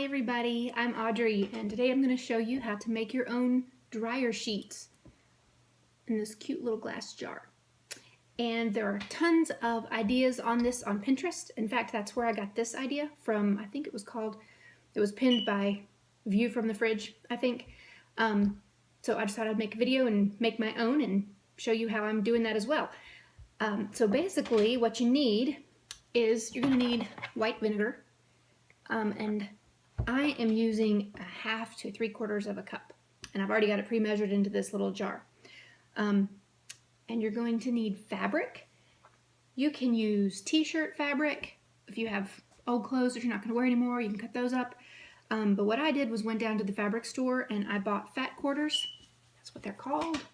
Hi everybody, I'm Audrey and today I'm going to show you how to make your own dryer sheets in this cute little glass jar. And there are tons of ideas on this on Pinterest. In fact, that's where I got this idea from. I think it was pinned by View from the Fridge, I think. So I just thought I'd make a video and make my own and show you how I'm doing that as well. So basically what you need is you're going to need white vinegar, and I am using 1/2 to 3/4 of a cup, and I've already got it pre-measured into this little jar. And you're going to need fabric. You can use t-shirt fabric. If you have old clothes that you're not going to wear anymore, you can cut those up. But what I did was went down to the fabric store and I bought fat quarters. That's what they're called,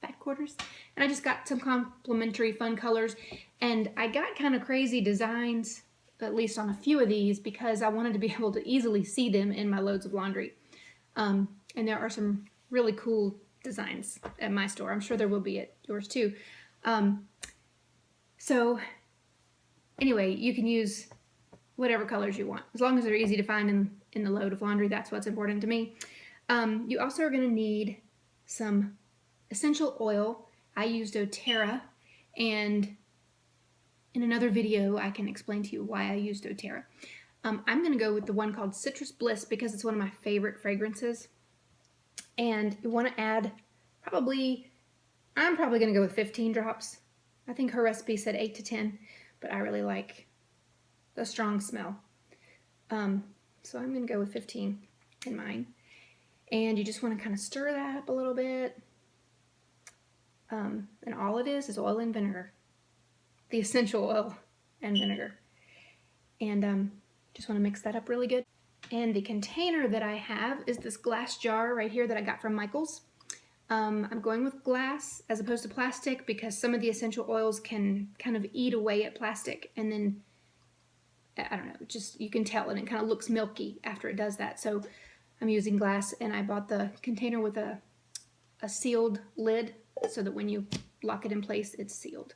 fat quarters. And I just got some complimentary fun colors. And I got kind of crazy designs, at least on a few of these, because I wanted to be able to easily see them in my loads of laundry. And there are some really cool designs at my store. I'm sure there will be at yours too. So anyway, you can use whatever colors you want, as long as they're easy to find in the load of laundry. That's what's important to me. You also are going to need some essential oil. I used doTERRA, and in another video I can explain to you why I used doTERRA. I'm going to go with the one called Citrus Bliss because it's one of my favorite fragrances. And you want to add I'm probably going to go with 15 drops. I think her recipe said 8 to 10, but I really like the strong smell. So I'm going to go with 15 in mine. And you just want to kind of stir that up a little bit. And all it is oil and vinegar. The essential oil and vinegar. And just want to mix that up really good. And the container that I have is this glass jar right here that I got from Michaels. I'm going with glass as opposed to plastic because some of the essential oils can kind of eat away at plastic, and then, I don't know, just you can tell, and it kind of looks milky after it does that. So I'm using glass, and I bought the container with a sealed lid so that when you lock it in place, it's sealed.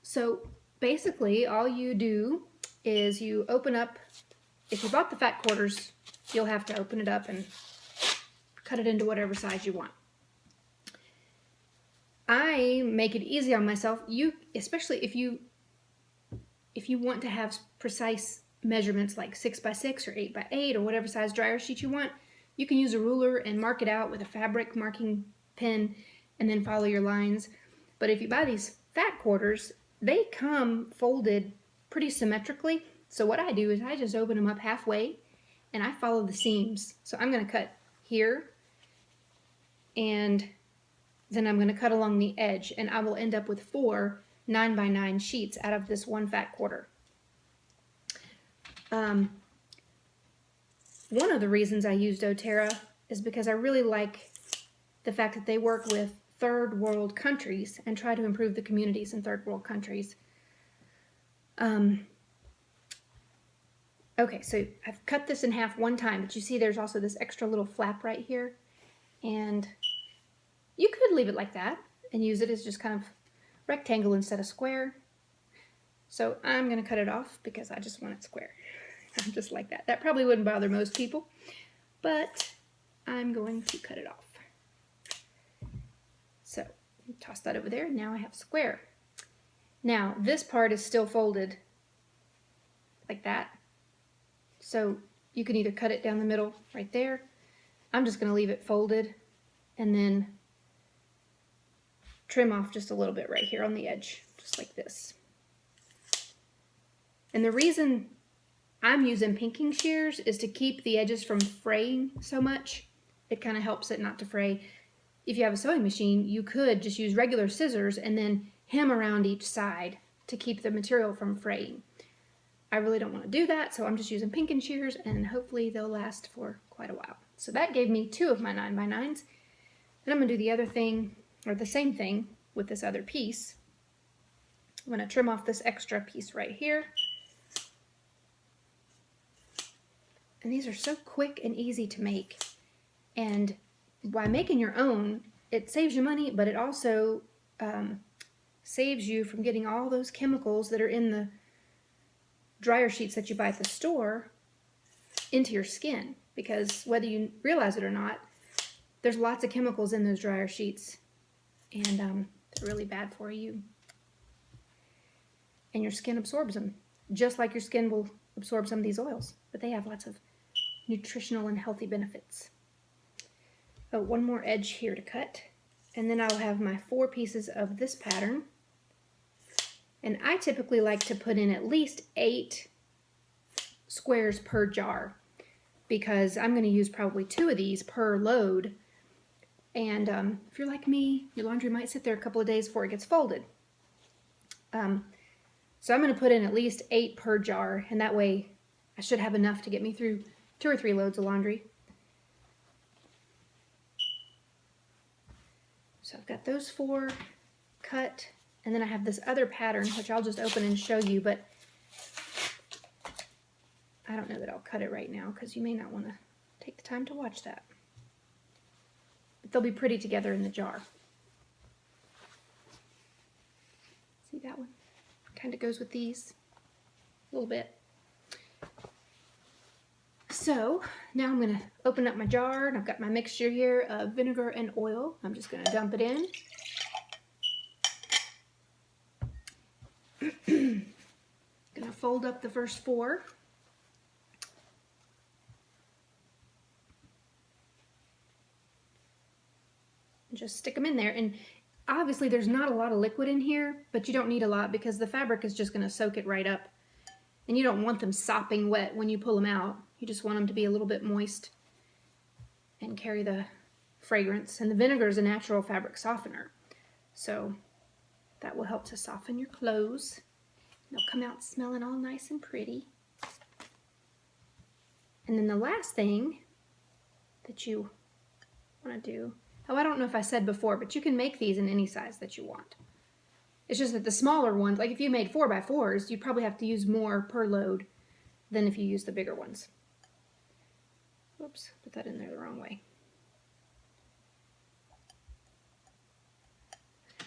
So basically all you do is you open up, if you bought the fat quarters, you'll have to open it up and cut it into whatever size you want. I make it easy on myself. Especially if you want to have precise measurements like 6 by 6 or 8 by 8 or whatever size dryer sheet you want, you can use a ruler and mark it out with a fabric marking pen and then follow your lines. But if you buy these fat quarters, they come folded pretty symmetrically. So what I do is I just open them up halfway and I follow the seams. So I'm going to cut here, and then I'm going to cut along the edge, and I will end up with 4 9 by 9 sheets out of this one fat quarter. One of the reasons I use doTERRA is because I really like the fact that they work with third world countries and try to improve the communities in third world countries. Okay, so I've cut this in half one time, but you see there's also this extra little flap right here, and you could leave it like that and use it as just kind of rectangle instead of square. So I'm going to cut it off because I just want it square. I'm just like that. That probably wouldn't bother most people, but I'm going to cut it off. So toss that over there. Now I have square. Now this part is still folded like that. So you can either cut it down the middle right there. I'm just going to leave it folded and then trim off just a little bit right here on the edge, just like this. And the reason I'm using pinking shears is to keep the edges from fraying so much. It kind of helps it not to fray. If you have a sewing machine, you could just use regular scissors and then hem around each side to keep the material from fraying. I really don't want to do that, so I'm just using pinking shears, and hopefully they'll last for quite a while. So that gave me 2 of my 9 by 9s. Then I'm going to do the other thing, or the same thing, with this other piece. I'm going to trim off this extra piece right here. And these are so quick and easy to make. And by making your own, it saves you money, but it also saves you from getting all those chemicals that are in the dryer sheets that you buy at the store into your skin, because whether you realize it or not, there's lots of chemicals in those dryer sheets, and they're really bad for you. And your skin absorbs them, just like your skin will absorb some of these oils, but they have lots of nutritional and healthy benefits. Oh, one more edge here to cut, and then I'll have my 4 pieces of this pattern. And I typically like to put in at least 8 squares per jar, because I'm going to use probably 2 of these per load. And if you're like me, your laundry might sit there a couple of days before it gets folded. So I'm going to put in at least 8 per jar, and that way I should have enough to get me through 2 or 3 loads of laundry. So I've got those 4 cut, and then I have this other pattern, which I'll just open and show you, but I don't know that I'll cut it right now because you may not want to take the time to watch that. But they'll be pretty together in the jar. See that one? Kind of goes with these a little bit. So now I'm going to open up my jar, and I've got my mixture here of vinegar and oil. I'm just going to dump it in. Going to fold up the first 4. And just stick them in there. And obviously there's not a lot of liquid in here, but you don't need a lot because the fabric is just going to soak it right up. And you don't want them sopping wet when you pull them out. You just want them to be a little bit moist and carry the fragrance. And the vinegar is a natural fabric softener, so that will help to soften your clothes. They'll come out smelling all nice and pretty. And then the last thing that you want to do, oh, I don't know if I said before, but you can make these in any size that you want. It's just that the smaller ones, like if you made 4x4s, you'd probably have to use more per load than if you use the bigger ones. Whoops, put that in there the wrong way.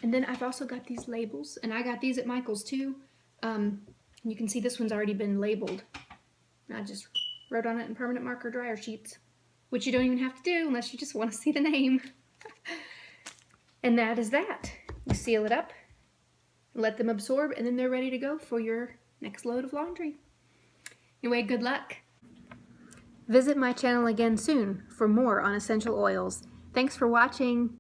And then I've also got these labels, and I got these at Michael's too. You can see this one's already been labeled. And I just wrote on it in permanent marker dryer sheets, which you don't even have to do unless you just want to see the name. And that is that. You seal it up, let them absorb, and then they're ready to go for your next load of laundry. Anyway, good luck. Visit my channel again soon for more on essential oils. Thanks for watching.